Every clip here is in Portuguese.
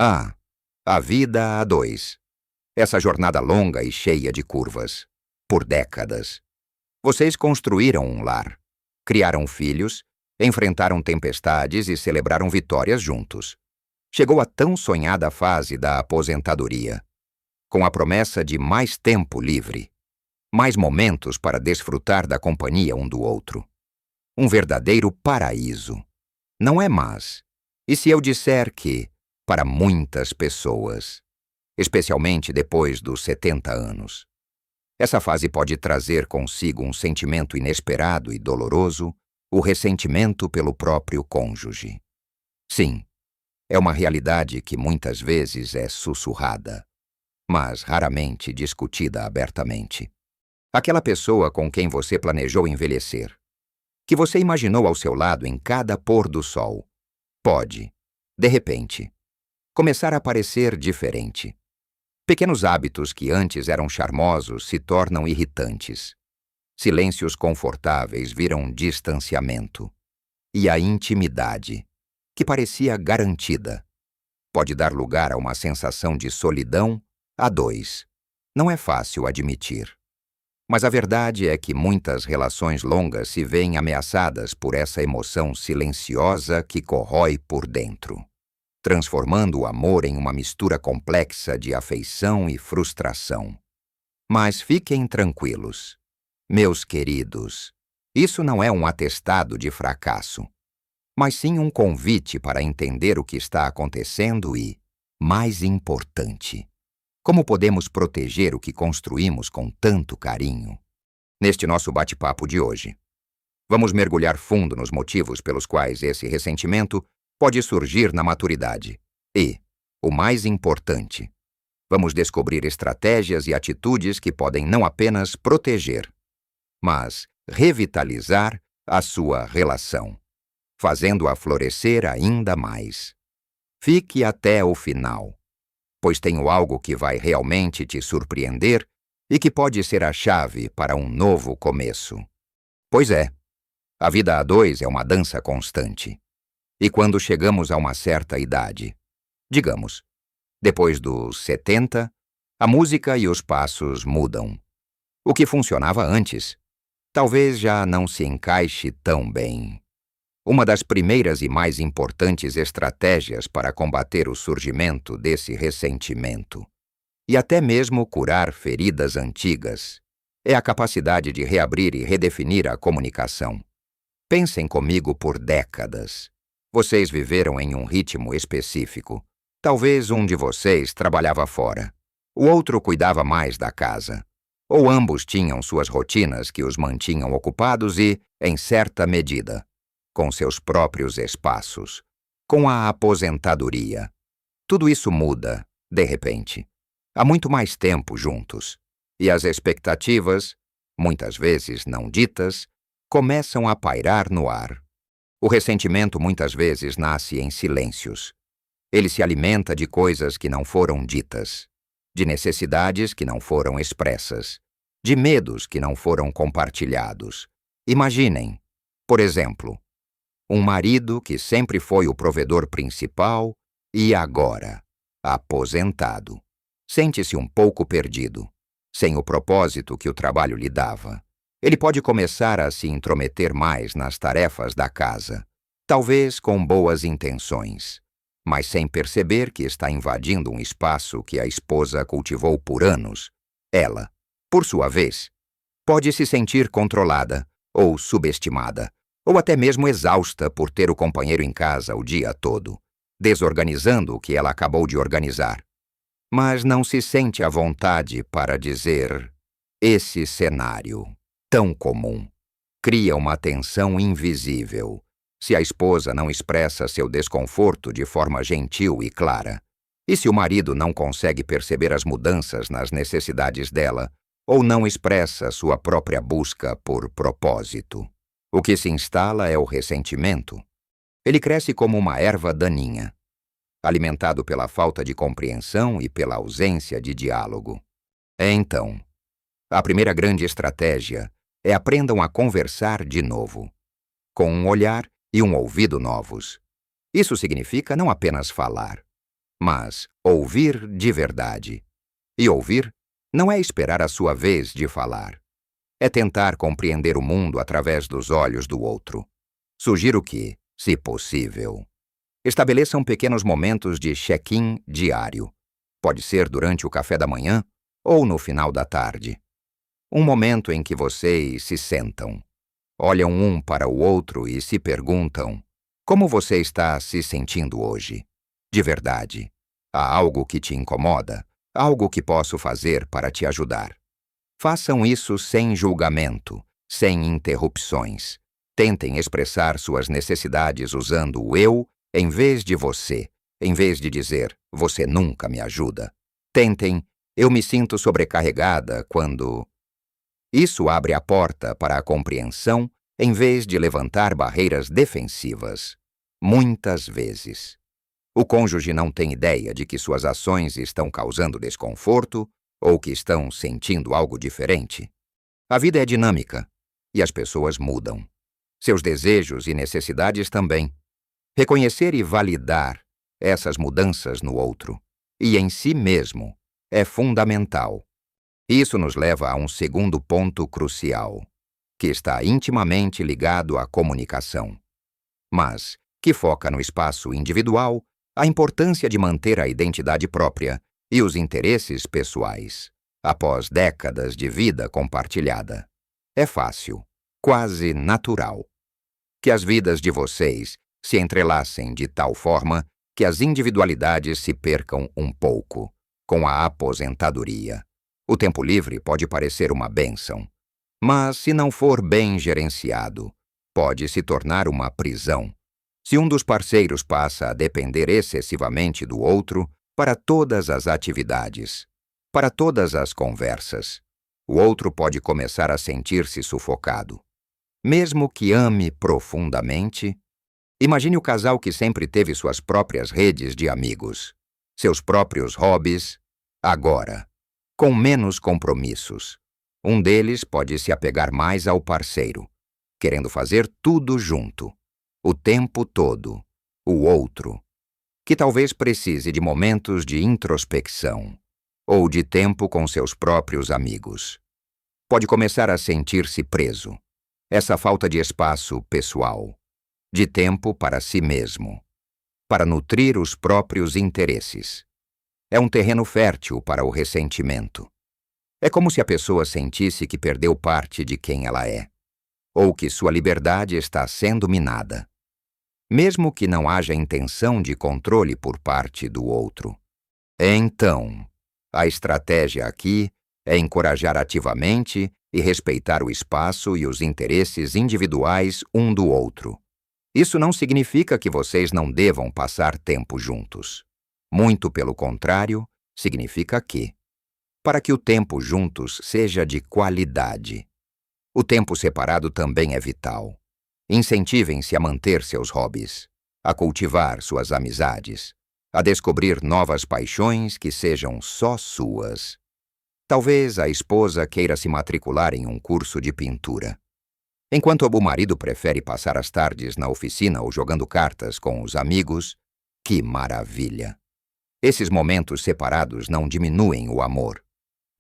Ah, a vida a dois. Essa jornada longa e cheia de curvas. Por décadas. Vocês construíram um lar, criaram filhos, enfrentaram tempestades e celebraram vitórias juntos. Chegou a tão sonhada fase da aposentadoria, com a promessa de mais tempo livre, mais momentos para desfrutar da companhia um do outro. Um verdadeiro paraíso. Não é mais. E se eu disser que, para muitas pessoas, especialmente depois dos 70 anos, essa fase pode trazer consigo um sentimento inesperado e doloroso, o ressentimento pelo próprio cônjuge. Sim, é uma realidade que muitas vezes é sussurrada, mas raramente discutida abertamente. Aquela pessoa com quem você planejou envelhecer, que você imaginou ao seu lado em cada pôr do sol, pode, de repente, começar a parecer diferente. Pequenos hábitos que antes eram charmosos se tornam irritantes. Silêncios confortáveis viram distanciamento. E a intimidade, que parecia garantida, pode dar lugar a uma sensação de solidão a dois. Não é fácil admitir. Mas a verdade é que muitas relações longas se veem ameaçadas por essa emoção silenciosa que corrói por dentro, transformando o amor em uma mistura complexa de afeição e frustração. Mas fiquem tranquilos, meus queridos, isso não é um atestado de fracasso, mas sim um convite para entender o que está acontecendo e, mais importante, como podemos proteger o que construímos com tanto carinho. Neste nosso bate-papo de hoje, vamos mergulhar fundo nos motivos pelos quais esse ressentimento pode surgir na maturidade. E, o mais importante, vamos descobrir estratégias e atitudes que podem não apenas proteger, mas revitalizar a sua relação, fazendo-a florescer ainda mais. Fique até o final, pois tenho algo que vai realmente te surpreender e que pode ser a chave para um novo começo. Pois é, a vida a dois é uma dança constante. E quando chegamos a uma certa idade, digamos, depois dos 70, a música e os passos mudam. O que funcionava antes, talvez já não se encaixe tão bem. Uma das primeiras e mais importantes estratégias para combater o surgimento desse ressentimento, e até mesmo curar feridas antigas, é a capacidade de reabrir e redefinir a comunicação. Pensem comigo por décadas. Vocês viveram em um ritmo específico. Talvez um de vocês trabalhava fora, o outro cuidava mais da casa, ou ambos tinham suas rotinas que os mantinham ocupados e, em certa medida, com seus próprios espaços, com a aposentadoria. Tudo isso muda, de repente. Há muito mais tempo juntos, e as expectativas, muitas vezes não ditas, começam a pairar no ar. O ressentimento muitas vezes nasce em silêncios. Ele se alimenta de coisas que não foram ditas, de necessidades que não foram expressas, de medos que não foram compartilhados. Imaginem, por exemplo, um marido que sempre foi o provedor principal e agora, aposentado, sente-se um pouco perdido, sem o propósito que o trabalho lhe dava. Ele pode começar a se intrometer mais nas tarefas da casa, talvez com boas intenções, mas sem perceber que está invadindo um espaço que a esposa cultivou por anos. Ela, por sua vez, pode se sentir controlada ou subestimada, ou até mesmo exausta por ter o companheiro em casa o dia todo, desorganizando o que ela acabou de organizar. Mas não se sente à vontade para dizer: esse cenário, tão comum, cria uma tensão invisível, se a esposa não expressa seu desconforto de forma gentil e clara, e se o marido não consegue perceber as mudanças nas necessidades dela, ou não expressa sua própria busca por propósito. O que se instala é o ressentimento. Ele cresce como uma erva daninha, alimentado pela falta de compreensão e pela ausência de diálogo. Então, a primeira grande estratégia é aprendam a conversar de novo, com um olhar e um ouvido novos. Isso significa não apenas falar, mas ouvir de verdade. E ouvir não é esperar a sua vez de falar. É tentar compreender o mundo através dos olhos do outro. Sugiro que, se possível, estabeleçam pequenos momentos de check-in diário. Pode ser durante o café da manhã ou no final da tarde. Um momento em que vocês se sentam, olham um para o outro e se perguntam: como você está se sentindo hoje? De verdade. Há algo que te incomoda? Algo que posso fazer para te ajudar? Façam isso sem julgamento, sem interrupções. Tentem expressar suas necessidades usando o eu em vez de você, em vez de dizer, você nunca me ajuda. Tentem, eu me sinto sobrecarregada quando... Isso abre a porta para a compreensão em vez de levantar barreiras defensivas. Muitas vezes. O cônjuge não tem ideia de que suas ações estão causando desconforto ou que estão sentindo algo diferente. A vida é dinâmica e as pessoas mudam. Seus desejos e necessidades também. Reconhecer e validar essas mudanças no outro e em si mesmo é fundamental. Isso nos leva a um segundo ponto crucial, que está intimamente ligado à comunicação, mas que foca no espaço individual, a importância de manter a identidade própria e os interesses pessoais, após décadas de vida compartilhada. É fácil, quase natural, que as vidas de vocês se entrelacem de tal forma que as individualidades se percam um pouco, com a aposentadoria. O tempo livre pode parecer uma bênção, mas se não for bem gerenciado, pode se tornar uma prisão. Se um dos parceiros passa a depender excessivamente do outro para todas as atividades, para todas as conversas, o outro pode começar a sentir-se sufocado. Mesmo que ame profundamente, imagine o casal que sempre teve suas próprias redes de amigos, seus próprios hobbies, agora, com menos compromissos. Um deles pode se apegar mais ao parceiro, querendo fazer tudo junto, o tempo todo. O outro, que talvez precise de momentos de introspecção ou de tempo com seus próprios amigos, pode começar a sentir-se preso. Essa falta de espaço pessoal, de tempo para si mesmo, para nutrir os próprios interesses. É um terreno fértil para o ressentimento. É como se a pessoa sentisse que perdeu parte de quem ela é, ou que sua liberdade está sendo minada, mesmo que não haja intenção de controle por parte do outro. Então, a estratégia aqui é encorajar ativamente e respeitar o espaço e os interesses individuais um do outro. Isso não significa que vocês não devam passar tempo juntos. Muito pelo contrário, significa que, para que o tempo juntos seja de qualidade, o tempo separado também é vital. Incentivem-se a manter seus hobbies, a cultivar suas amizades, a descobrir novas paixões que sejam só suas. Talvez a esposa queira se matricular em um curso de pintura, enquanto o marido prefere passar as tardes na oficina ou jogando cartas com os amigos. Que maravilha! Esses momentos separados não diminuem o amor.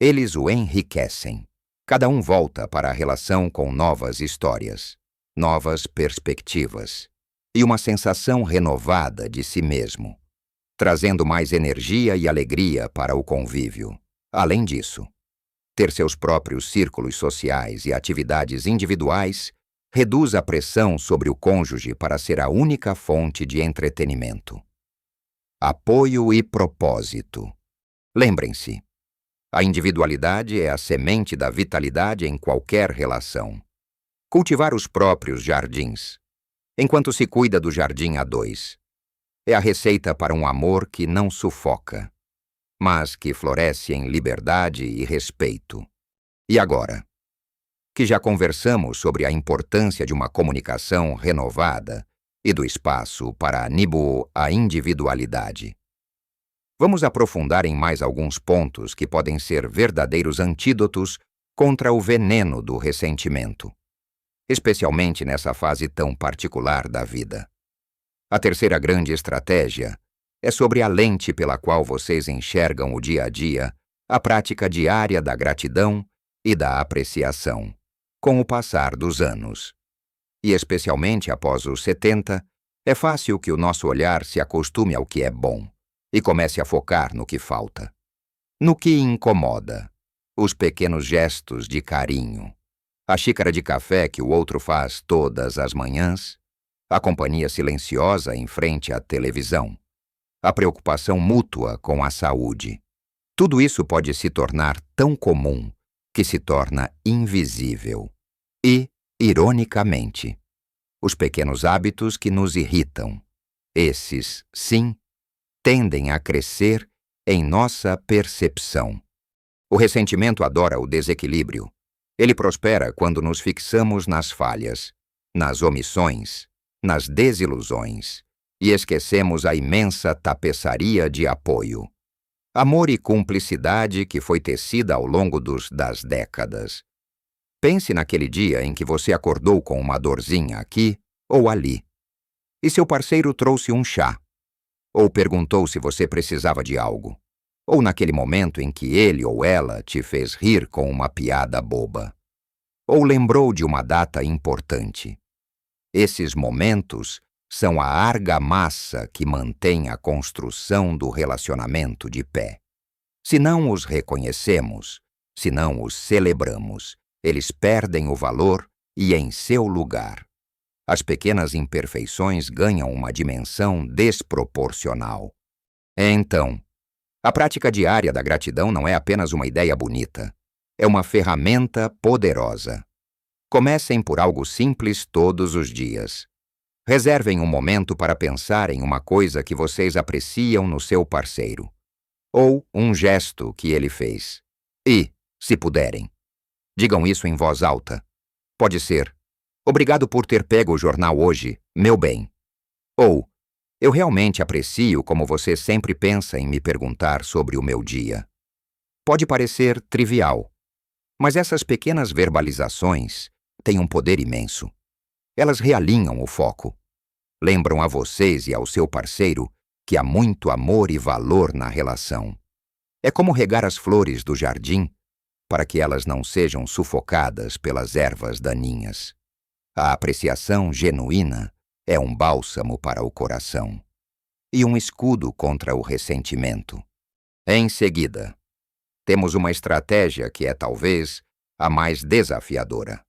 Eles o enriquecem. Cada um volta para a relação com novas histórias, novas perspectivas e uma sensação renovada de si mesmo, trazendo mais energia e alegria para o convívio. Além disso, ter seus próprios círculos sociais e atividades individuais reduz a pressão sobre o cônjuge para ser a única fonte de entretenimento. Apoio e propósito. Lembrem-se, a individualidade é a semente da vitalidade em qualquer relação. Cultivar os próprios jardins, enquanto se cuida do jardim a dois, é a receita para um amor que não sufoca, mas que floresce em liberdade e respeito. E agora, que já conversamos sobre a importância de uma comunicação renovada e do espaço para a individualidade, vamos aprofundar em mais alguns pontos que podem ser verdadeiros antídotos contra o veneno do ressentimento, especialmente nessa fase tão particular da vida. A terceira grande estratégia É sobre a lente pela qual vocês enxergam o dia a dia, a prática diária da gratidão e da apreciação, com o passar dos anos. E especialmente após os 70, é fácil que o nosso olhar se acostume ao que é bom e comece a focar no que falta, no que incomoda, os pequenos gestos de carinho, a xícara de café que o outro faz todas as manhãs, a companhia silenciosa em frente à televisão, a preocupação mútua com a saúde. Tudo isso pode se tornar tão comum que se torna invisível. E, ironicamente, os pequenos hábitos que nos irritam, esses, sim, tendem a crescer em nossa percepção. O ressentimento adora o desequilíbrio. Ele prospera quando nos fixamos nas falhas, nas omissões, nas desilusões e esquecemos a imensa tapeçaria de apoio, amor e cumplicidade que foi tecida ao longo das décadas. Pense naquele dia em que você acordou com uma dorzinha aqui ou ali, e seu parceiro trouxe um chá, ou perguntou se você precisava de algo, ou naquele momento em que ele ou ela te fez rir com uma piada boba, ou lembrou de uma data importante. Esses momentos são a argamassa que mantém a construção do relacionamento de pé. Se não os reconhecemos, se não os celebramos, eles perdem o valor e em seu lugar. As pequenas imperfeições ganham uma dimensão desproporcional. Então, a prática diária da gratidão não é apenas uma ideia bonita, é uma ferramenta poderosa. Comecem por algo simples todos os dias. Reservem um momento para pensar em uma coisa que vocês apreciam no seu parceiro, ou um gesto que ele fez. E, se puderem, digam isso em voz alta. Pode ser: obrigado por ter pego o jornal hoje, meu bem. Ou, eu realmente aprecio como você sempre pensa em me perguntar sobre o meu dia. Pode parecer trivial, mas essas pequenas verbalizações têm um poder imenso. Elas realinham o foco. Lembram a vocês e ao seu parceiro que há muito amor e valor na relação. É como regar as flores do jardim para que elas não sejam sufocadas pelas ervas daninhas. A apreciação genuína é um bálsamo para o coração e um escudo contra o ressentimento. Em seguida, temos uma estratégia que é talvez a mais desafiadora,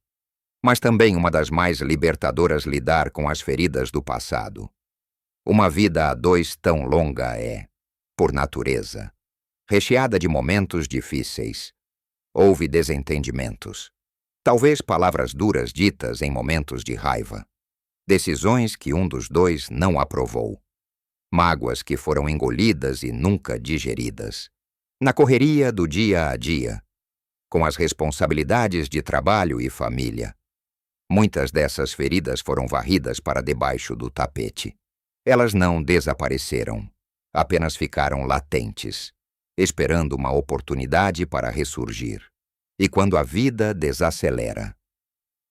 mas também uma das mais libertadoras: lidar com as feridas do passado. Uma vida a dois tão longa é, por natureza, recheada de momentos difíceis. Houve desentendimentos, talvez palavras duras ditas em momentos de raiva, decisões que um dos dois não aprovou, mágoas que foram engolidas e nunca digeridas. Na correria do dia a dia, com as responsabilidades de trabalho e família, muitas dessas feridas foram varridas para debaixo do tapete. Elas não desapareceram, apenas ficaram latentes, esperando uma oportunidade para ressurgir. E quando a vida desacelera,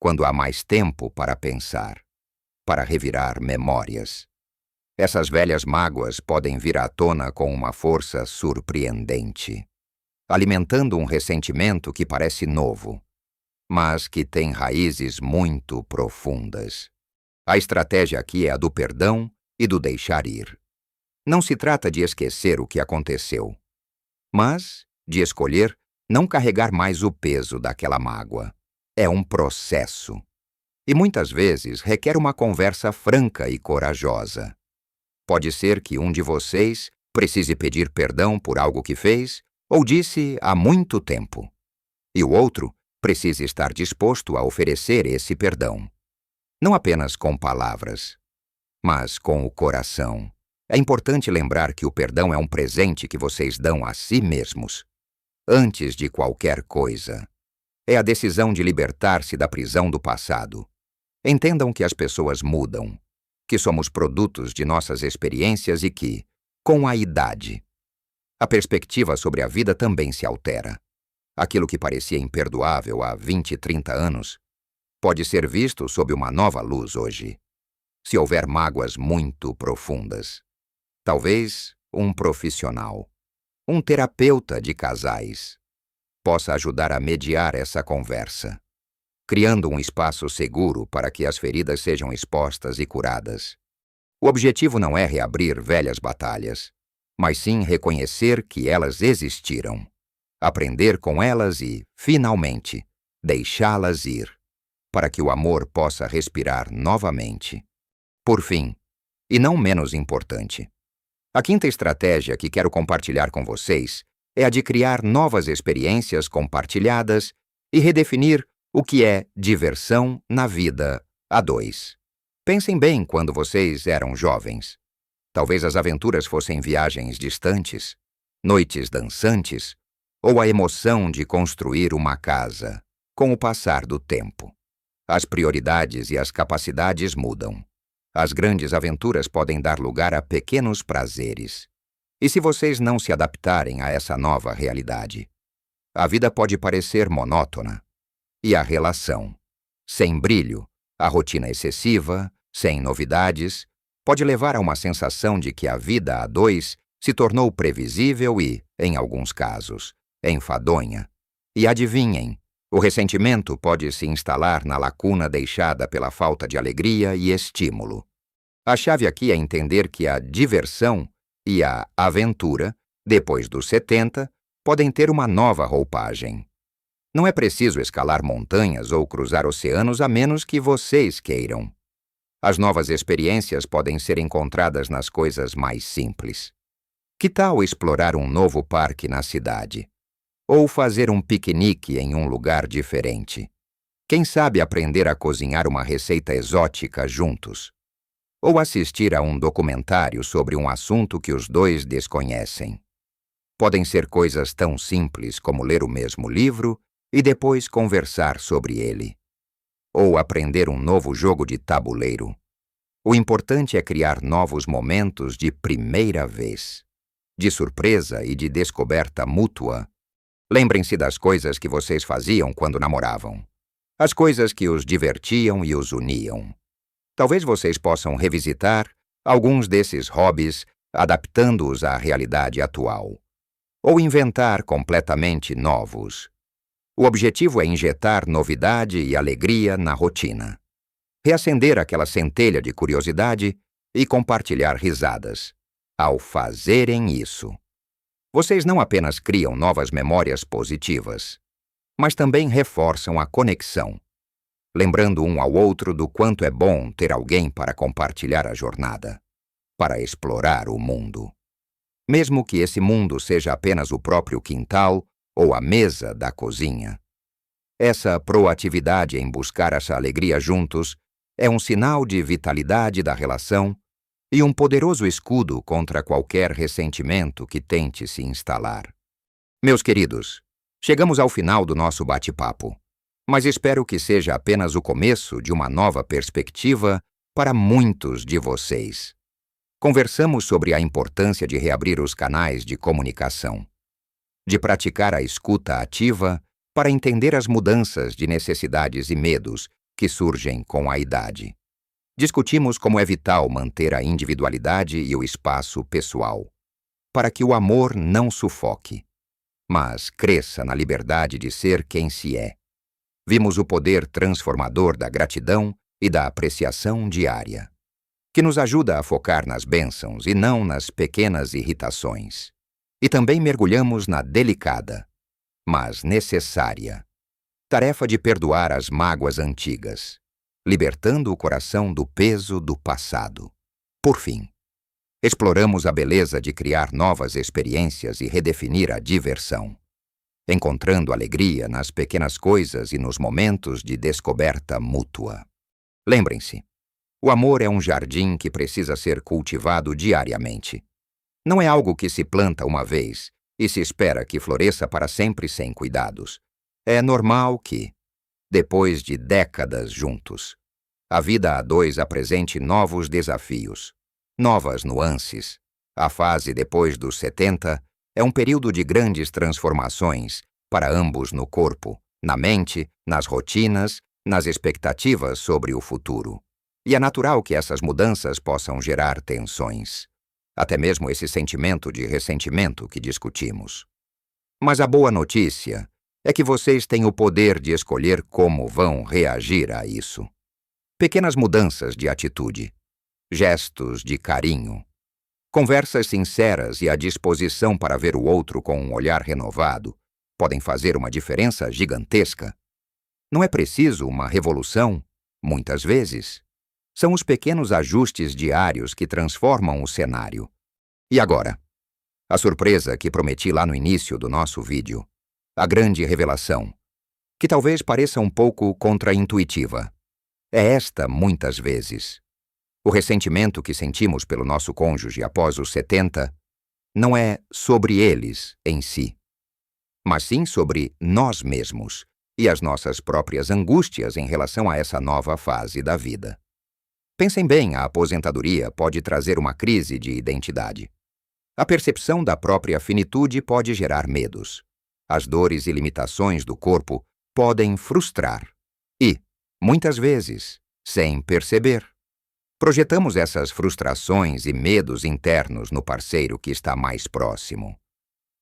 quando há mais tempo para pensar, para revirar memórias, essas velhas mágoas podem vir à tona com uma força surpreendente, alimentando um ressentimento que parece novo, mas que tem raízes muito profundas. A estratégia aqui é a do perdão e do deixar ir. Não se trata de esquecer o que aconteceu, mas de escolher não carregar mais o peso daquela mágoa. É um processo. E muitas vezes requer uma conversa franca e corajosa. Pode ser que um de vocês precise pedir perdão por algo que fez ou disse há muito tempo, e o outro precisa estar disposto a oferecer esse perdão. Não apenas com palavras, mas com o coração. É importante lembrar que o perdão é um presente que vocês dão a si mesmos, antes de qualquer coisa. É a decisão de libertar-se da prisão do passado. Entendam que as pessoas mudam, que somos produtos de nossas experiências e que, com a idade, a perspectiva sobre a vida também se altera. Aquilo que parecia imperdoável há 20, 30 anos pode ser visto sob uma nova luz hoje, se houver mágoas muito profundas. Talvez um profissional, um terapeuta de casais, possa ajudar a mediar essa conversa, criando um espaço seguro para que as feridas sejam expostas e curadas. O objetivo não é reabrir velhas batalhas, mas sim reconhecer que elas existiram, aprender com elas e, finalmente, deixá-las ir, para que o amor possa respirar novamente. Por fim, e não menos importante, a quinta estratégia que quero compartilhar com vocês é a de criar novas experiências compartilhadas e redefinir o que é diversão na vida a dois. Pensem bem quando vocês eram jovens. Talvez as aventuras fossem viagens distantes, noites dançantes, ou a emoção de construir uma casa. Com o passar do tempo, as prioridades e as capacidades mudam. As grandes aventuras podem dar lugar a pequenos prazeres. E se vocês não se adaptarem a essa nova realidade, a vida pode parecer monótona. E a relação, sem brilho, a rotina excessiva, sem novidades, pode levar a uma sensação de que a vida a dois se tornou previsível e, em alguns casos, enfadonha. E adivinhem, o ressentimento pode se instalar na lacuna deixada pela falta de alegria e estímulo. A chave aqui é entender que a diversão e a aventura, depois dos 70, podem ter uma nova roupagem. Não é preciso escalar montanhas ou cruzar oceanos a menos que vocês queiram. As novas experiências podem ser encontradas nas coisas mais simples. Que tal explorar um novo parque na cidade? Ou fazer um piquenique em um lugar diferente? Quem sabe aprender a cozinhar uma receita exótica juntos? Ou assistir a um documentário sobre um assunto que os dois desconhecem? Podem ser coisas tão simples como ler o mesmo livro e depois conversar sobre ele. Ou aprender um novo jogo de tabuleiro. O importante é criar novos momentos de primeira vez, de surpresa e de descoberta mútua. Lembrem-se das coisas que vocês faziam quando namoravam, as coisas que os divertiam e os uniam. Talvez vocês possam revisitar alguns desses hobbies, adaptando-os à realidade atual, ou inventar completamente novos. O objetivo é injetar novidade e alegria na rotina, reacender aquela centelha de curiosidade e compartilhar risadas. Ao fazerem isso, vocês não apenas criam novas memórias positivas, mas também reforçam a conexão, lembrando um ao outro do quanto é bom ter alguém para compartilhar a jornada, para explorar o mundo. Mesmo que esse mundo seja apenas o próprio quintal ou a mesa da cozinha. Essa proatividade em buscar essa alegria juntos é um sinal de vitalidade da relação e um poderoso escudo contra qualquer ressentimento que tente se instalar. Meus queridos, chegamos ao final do nosso bate-papo, mas espero que seja apenas o começo de uma nova perspectiva para muitos de vocês. Conversamos sobre a importância de reabrir os canais de comunicação, de praticar a escuta ativa para entender as mudanças de necessidades e medos que surgem com a idade. Discutimos como é vital manter a individualidade e o espaço pessoal, para que o amor não sufoque, mas cresça na liberdade de ser quem se é. Vimos o poder transformador da gratidão e da apreciação diária, que nos ajuda a focar nas bênçãos e não nas pequenas irritações. E também mergulhamos na delicada, mas necessária, tarefa de perdoar as mágoas antigas, libertando o coração do peso do passado. Por fim, exploramos a beleza de criar novas experiências e redefinir a diversão, encontrando alegria nas pequenas coisas e nos momentos de descoberta mútua. Lembrem-se, o amor é um jardim que precisa ser cultivado diariamente. Não é algo que se planta uma vez e se espera que floresça para sempre sem cuidados. É normal que, depois de décadas juntos, a vida a dois apresente novos desafios, novas nuances. A fase depois dos 70 é um período de grandes transformações para ambos no corpo, na mente, nas rotinas, nas expectativas sobre o futuro. E é natural que essas mudanças possam gerar tensões. até mesmo esse sentimento de ressentimento que discutimos. Mas a boa notícia é que vocês têm o poder de escolher como vão reagir a isso. Pequenas mudanças de atitude, gestos de carinho, conversas sinceras e a disposição para ver o outro com um olhar renovado podem fazer uma diferença gigantesca. Não é preciso uma revolução, muitas vezes. São os pequenos ajustes diários que transformam o cenário. E agora? A surpresa que prometi lá no início do nosso vídeo. A grande revelação, que talvez pareça um pouco contraintuitiva. É esta, muitas vezes. O ressentimento que sentimos pelo nosso cônjuge após os 70 não é sobre eles em si, mas sim sobre nós mesmos e as nossas próprias angústias em relação a essa nova fase da vida. Pensem bem, a aposentadoria pode trazer uma crise de identidade. A percepção da própria finitude pode gerar medos. As dores e limitações do corpo podem frustrar. E, muitas vezes, sem perceber, projetamos essas frustrações e medos internos no parceiro que está mais próximo,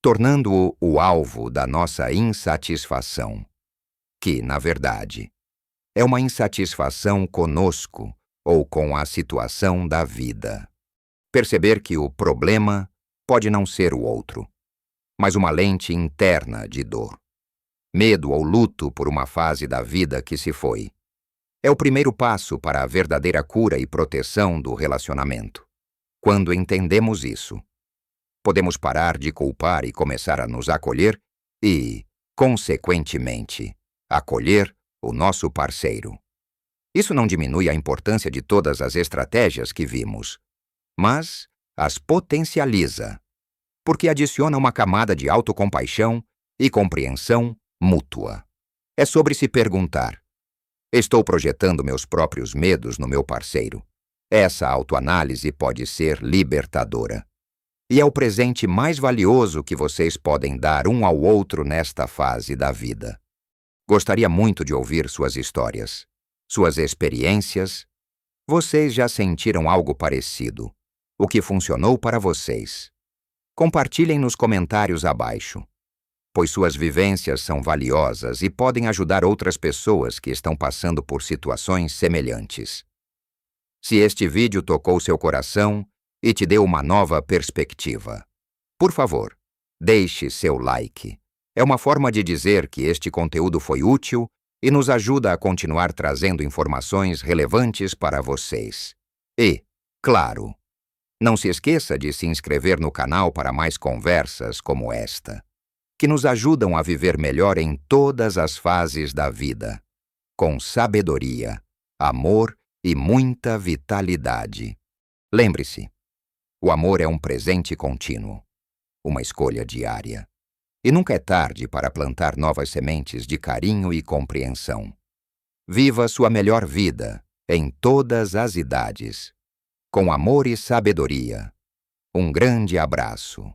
tornando-o o alvo da nossa insatisfação, que, na verdade, é uma insatisfação conosco ou com a situação da vida. Perceber que o problema pode não ser o outro, mas uma lente interna de dor, medo ou luto por uma fase da vida que se foi. É o primeiro passo para a verdadeira cura e proteção do relacionamento. Quando entendemos isso, podemos parar de culpar e começar a nos acolher e, consequentemente, acolher o nosso parceiro. Isso não diminui a importância de todas as estratégias que vimos, mas as potencializa, porque adiciona uma camada de autocompaixão e compreensão mútua. É sobre se perguntar: estou projetando meus próprios medos no meu parceiro? Essa autoanálise pode ser libertadora. E é o presente mais valioso que vocês podem dar um ao outro nesta fase da vida. Gostaria muito de ouvir suas histórias, suas experiências. Vocês já sentiram algo parecido? O que funcionou para vocês? Compartilhem nos comentários abaixo, pois suas vivências são valiosas e podem ajudar outras pessoas que estão passando por situações semelhantes. Se este vídeo tocou seu coração e te deu uma nova perspectiva, por favor, deixe seu like. É uma forma de dizer que este conteúdo foi útil e nos ajuda a continuar trazendo informações relevantes para vocês. E, claro, não se esqueça de se inscrever no canal para mais conversas como esta, que nos ajudam a viver melhor em todas as fases da vida, com sabedoria, amor e muita vitalidade. Lembre-se, o amor é um presente contínuo, uma escolha diária. E nunca é tarde para plantar novas sementes de carinho e compreensão. Viva sua melhor vida em todas as idades, com amor e sabedoria. Um grande abraço.